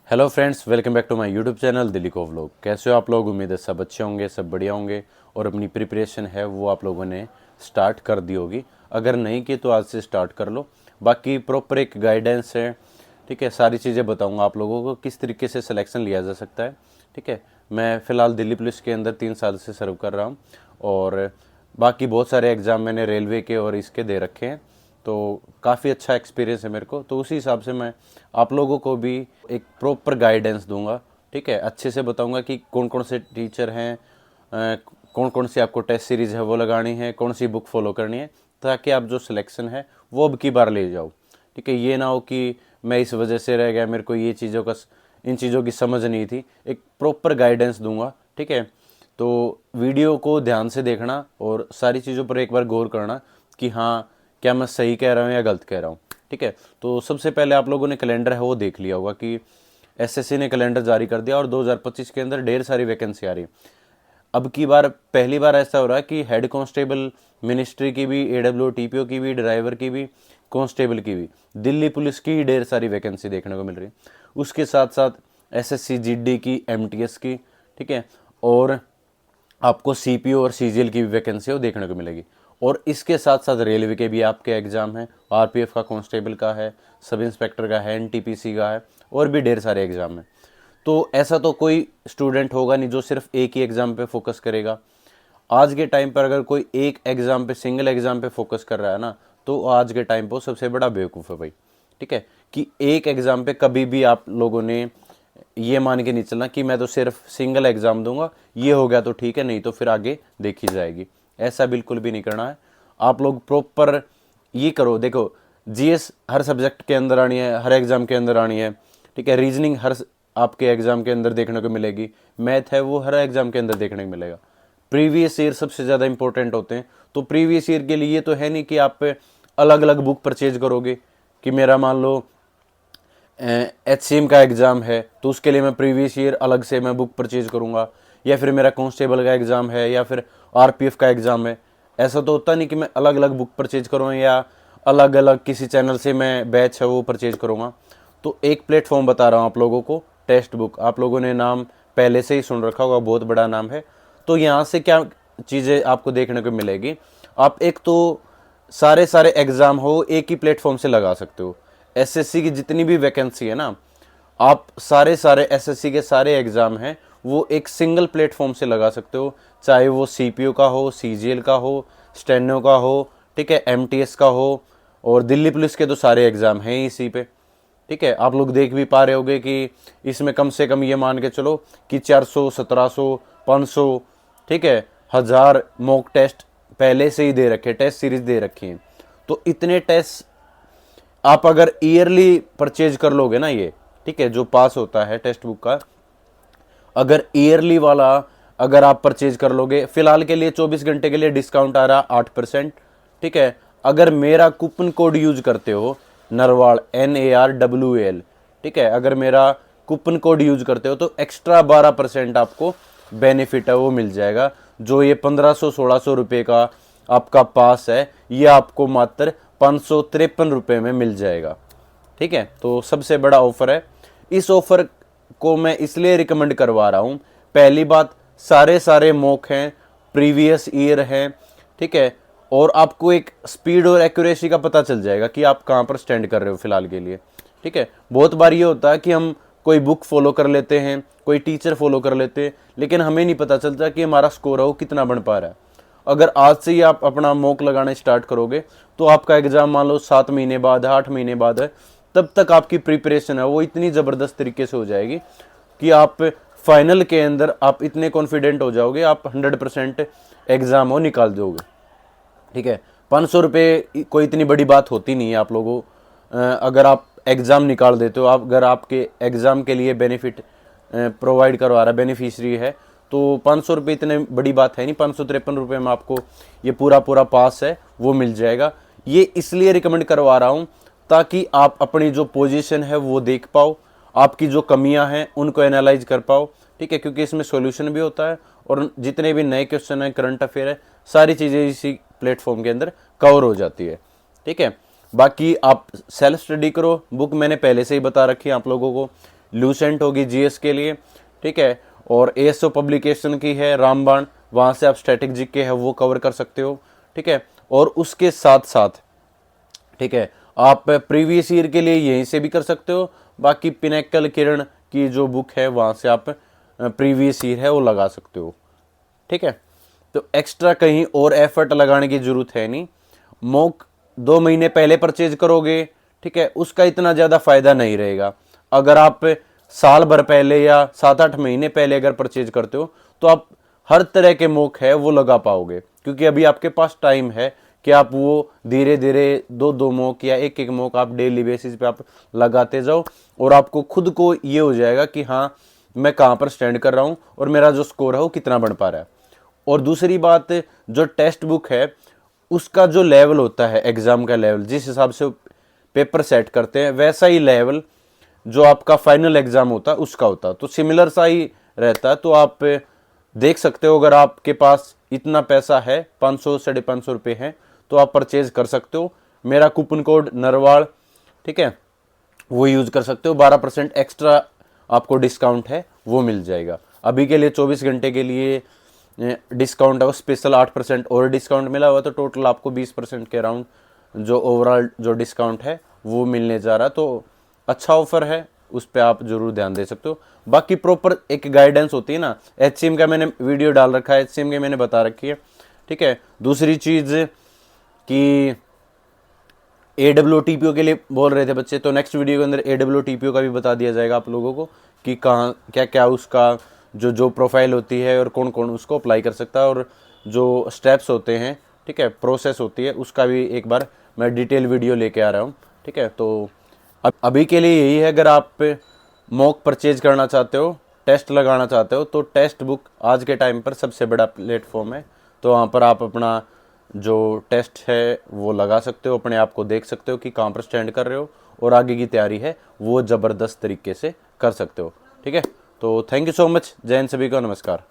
Hello friends, welcome back to my YouTube channel Delhi को vlog. कैसे हो आप लोग? उम्मीद है सब अच्छे होंगे, सब बढ़िया होंगे और अपनी प्रिपरेशन है वो आप लोगों ने स्टार्ट कर दी होगी। अगर नहीं की तो आज से स्टार्ट कर लो। बाकी प्रॉपर एक गाइडेंस है, ठीक है। सारी चीज़ें बताऊंगा आप लोगों को किस तरीके से सिलेक्शन लिया जा सकता है, ठीक है। मैं फ़िलहाल दिल्ली पुलिस के अंदर 3 साल से सर्व कर रहा हूँ और बाकी बहुत सारे एग्ज़ाम मैंने रेलवे के और इसके दे रखे हैं, तो काफ़ी अच्छा एक्सपीरियंस है मेरे को। तो उसी हिसाब से मैं आप लोगों को भी एक प्रॉपर गाइडेंस दूंगा, ठीक है। अच्छे से बताऊंगा कि कौन कौन से टीचर हैं, कौन कौन सी आपको टेस्ट सीरीज़ है वो लगानी है, कौन सी बुक फॉलो करनी है, ताकि आप जो सिलेक्शन है वो अब की बार ले जाओ, ठीक है। ये ना हो कि मैं इस वजह से रह गया, मेरे को ये चीज़ों का इन चीज़ों की समझ नहीं थी। एक प्रॉपर गाइडेंस दूंगा, ठीक है। तो वीडियो को ध्यान से देखना और सारी चीज़ों पर एक बार गौर करना कि हाँ, क्या मैं सही कह रहा हूँ या गलत कह रहा हूँ, ठीक है। तो सबसे पहले आप लोगों ने कैलेंडर है वो देख लिया होगा कि एसएससी ने कैलेंडर जारी कर दिया और 2025 के अंदर ढेर सारी वैकेंसी आ रही है। अब की बार पहली बार ऐसा हो रहा है कि हेड कांस्टेबल मिनिस्ट्री की भी, एडब्ल्यू टीपीओ की भी, ड्राइवर की भी, कांस्टेबल की भी, दिल्ली पुलिस की ढेर सारी वैकेंसी देखने को मिल रही है। उसके साथ साथ एसएससी जीडी की, एमटीएस की, ठीक है। और आपको सीपीओ और सीजीएल की भी वैकेंसी वो देखने को मिलेगी। और इसके साथ साथ रेलवे के भी आपके एग्ज़ाम हैं, आरपीएफ का, कांस्टेबल का है, सब इंस्पेक्टर का है, एनटीपीसी का है और भी ढेर सारे एग्ज़ाम हैं। तो ऐसा तो कोई स्टूडेंट होगा नहीं जो सिर्फ एक ही एग्ज़ाम पे फोकस करेगा। आज के टाइम पर अगर कोई एक एग्ज़ाम पे, सिंगल एग्ज़ाम पे फोकस कर रहा है ना, तो आज के टाइम पर सबसे बड़ा बेवकूफ़ है भाई, ठीक है। कि एक एग्ज़ाम पे कभी भी आप लोगों ने ये मान के नहीं चलना कि मैं तो सिर्फ सिंगल एग्ज़ाम दूंगा, ये हो गया तो ठीक है, नहीं तो फिर आगे देखी जाएगी। ऐसा बिल्कुल भी नहीं करना है। आप लोग प्रॉपर ये करो। देखो, जीएस हर सब्जेक्ट के अंदर आनी है, हर एग्ज़ाम के अंदर आनी है, ठीक है। रीजनिंग हर आपके एग्ज़ाम के अंदर देखने को मिलेगी। मैथ है वो हर एग्ज़ाम के अंदर देखने को मिलेगा। प्रीवियस ईयर सबसे ज़्यादा इंपॉर्टेंट होते हैं। तो प्रीवियस ईयर के लिए तो है नहीं कि आप अलग अलग बुक परचेज करोगे कि मेरा मान लो एचसीएम का एग्ज़ाम है तो उसके लिए मैं प्रीवियस ईयर अलग से मैं बुक परचेज करूँगा, या फिर मेरा कांस्टेबल का एग्ज़ाम है या फिर आरपीएफ का एग्ज़ाम है। ऐसा तो होता नहीं कि मैं अलग अलग बुक परचेज करूँगा या अलग अलग किसी चैनल से मैं बैच है वो परचेज करूँगा। तो एक प्लेटफॉर्म बता रहा हूँ आप लोगों को, टेक्स्ट बुक। आप लोगों ने नाम पहले से ही सुन रखा होगा, बहुत बड़ा नाम है। तो यहाँ से क्या चीज़ें आपको देखने को मिलेगी, आप एक तो सारे सारे एग्ज़ाम हो एक ही प्लेटफॉर्म से लगा सकते हो। एसएससी की जितनी भी वैकेंसी है ना, आप सारे सारे एसएससी के सारे एग्ज़ाम हैं वो एक सिंगल प्लेटफॉर्म से लगा सकते हो। चाहे वो सीपीओ का हो, सीजीएल का हो, स्टेनो का हो, ठीक है, एमटीएस का हो, और दिल्ली पुलिस के तो सारे एग्ज़ाम हैं इसी पे, ठीक है। आप लोग देख भी पा रहे होगे कि इसमें कम से कम ये मान के चलो कि 400, 1700, 500, ठीक है, 1000 मॉक टेस्ट पहले से ही दे रखे, टेस्ट सीरीज दे रखी हैं। तो इतने टेस्ट आप अगर ईयरली परचेज कर लोगे ना, ये ठीक है, जो पास होता है टेक्स्ट बुक का, अगर ईयरली वाला अगर आप परचेज कर लोगे, फिलहाल के लिए 24 घंटे के लिए डिस्काउंट आ रहा 8%, ठीक है। अगर मेरा कूपन कोड यूज करते हो नरवाल, NARWAL, ठीक है, अगर मेरा कूपन कोड यूज करते हो तो एक्स्ट्रा 12% आपको बेनिफिट है वो मिल जाएगा। जो ये 1500-1600 रुपये का आपका पास है, ये आपको मात्र 553 रुपये में मिल जाएगा, ठीक है। तो सबसे बड़ा ऑफर है। इस ऑफर को मैं इसलिए रिकमेंड करवा रहा हूँ, पहली बात, सारे सारे मॉक हैं, प्रीवियस ईयर हैं, ठीक है। और आपको एक स्पीड और एक्यूरेसी का पता चल जाएगा कि आप कहाँ पर स्टैंड कर रहे हो फिलहाल के लिए, ठीक है। बहुत बार ये होता है कि हम कोई बुक फॉलो कर लेते हैं, कोई टीचर फॉलो कर लेते हैं, लेकिन हमें नहीं पता चलता कि हमारा स्कोर है वो कितना बन पा रहा है। अगर आज से ही आप अपना मॉक लगाना स्टार्ट करोगे तो आपका एग्ज़ाम मान लो 7 महीने बाद है, 8 महीने बाद है, तब तक आपकी प्रिपरेशन है वो इतनी ज़बरदस्त तरीके से हो जाएगी कि आप फाइनल के अंदर आप इतने कॉन्फिडेंट हो जाओगे, आप 100% एग्ज़ाम हो निकाल दोगे, ठीक है। 500 रुपये कोई इतनी बड़ी बात होती नहीं है आप लोगों। अगर आप एग्ज़ाम निकाल देते हो, आप अगर आपके एग्ज़ाम के लिए बेनिफिट प्रोवाइड करवा रहा है, बेनिफिशरी है, तो 500 रुपये इतने बड़ी बात है नहीं। 553 रुपये में आपको ये पूरा पूरा पास है वो मिल जाएगा। ये इसलिए रिकमेंड करवा रहा हूँ ताकि आप अपनी जो पोजीशन है वो देख पाओ, आपकी जो कमियां हैं उनको एनालाइज कर पाओ, ठीक है। क्योंकि इसमें सॉल्यूशन भी होता है और जितने भी नए क्वेश्चन है, करंट अफेयर है, सारी चीज़ें इसी प्लेटफॉर्म के अंदर कवर हो जाती है, ठीक है। बाकी आप सेल्फ स्टडी करो, बुक मैंने पहले से ही बता रखी है आप लोगों को। लूसेंट होगी जीएस के लिए, ठीक है, और एएसओ पब्लिकेशन की है रामबाण, वहाँ से आप स्टैटिक जीके है वो कवर कर सकते हो, ठीक है। और उसके साथ साथ, ठीक है, आप प्रीवियस ईयर के लिए यहीं से भी कर सकते हो, बाकी पिनेकल किरण की जो बुक है वहाँ से आप प्रीवियस ईयर है वो लगा सकते हो, ठीक है। तो एक्स्ट्रा कहीं और एफर्ट लगाने की जरूरत है नहीं। मॉक 2 महीने पहले परचेज करोगे, ठीक है, उसका इतना ज़्यादा फायदा नहीं रहेगा। अगर आप साल भर पहले या 7-8 महीने पहले अगर परचेज करते हो तो आप हर तरह के मॉक है वो लगा पाओगे, क्योंकि अभी आपके पास टाइम है कि आप वो धीरे धीरे 2-2 मॉक या 1-1 मॉक आप डेली बेसिस पे आप लगाते जाओ, और आपको खुद को ये हो जाएगा कि हाँ मैं कहाँ पर स्टैंड कर रहा हूँ और मेरा जो स्कोर है वो कितना बढ़ पा रहा है। और दूसरी बात, जो टेक्स्ट बुक है उसका जो लेवल होता है, एग्ज़ाम का लेवल, जिस हिसाब से पेपर सेट करते हैं वैसा ही लेवल जो आपका फाइनल एग्ज़ाम होता है उसका होता है, तो सिमिलर सा ही रहता है। तो आप देख सकते हो, अगर आपके पास इतना पैसा है, 500-550 रुपये है, तो आप परचेज कर सकते हो। मेरा कूपन कोड नरवाल, ठीक है, वो यूज़ कर सकते हो, 12% एक्स्ट्रा आपको डिस्काउंट है वो मिल जाएगा। अभी के लिए 24 घंटे के लिए डिस्काउंट है, वो स्पेशल 8% और डिस्काउंट मिला हुआ, तो टोटल आपको 20% के अराउंड जो ओवरऑल जो डिस्काउंट है वो मिलने जा रहा है। तो अच्छा ऑफर है, उस पर आप जरूर ध्यान दे सकते हो। बाकी प्रॉपर एक गाइडेंस होती है ना, एचसीएम का मैंने वीडियो डाल रखा है, एचसीएम के मैंने बता रखी है, ठीक है। दूसरी चीज़ कि AWTPO के लिए बोल रहे थे बच्चे, तो नेक्स्ट वीडियो के अंदर AWTPO का भी बता दिया जाएगा आप लोगों को कि कहाँ क्या क्या उसका जो प्रोफाइल होती है और कौन कौन उसको अप्लाई कर सकता है, और जो स्टेप्स होते हैं, ठीक है, प्रोसेस होती है, उसका भी एक बार मैं डिटेल वीडियो लेके आ रहा हूँ, ठीक है। तो अभी के लिए यही है, अगर आप मॉक परचेज करना चाहते हो, टेस्ट लगाना चाहते हो, तो टेक्स्ट बुक आज के टाइम पर सबसे बड़ा प्लेटफॉर्म है। तो वहाँ पर आप अपना जो टेस्ट है वो लगा सकते हो, अपने आप को देख सकते हो कि कहाँ पर स्टैंड कर रहे हो, और आगे की तैयारी है वो ज़बरदस्त तरीके से कर सकते हो, ठीक है। तो थैंक यू सो मच, जय हिंद, सभी को नमस्कार।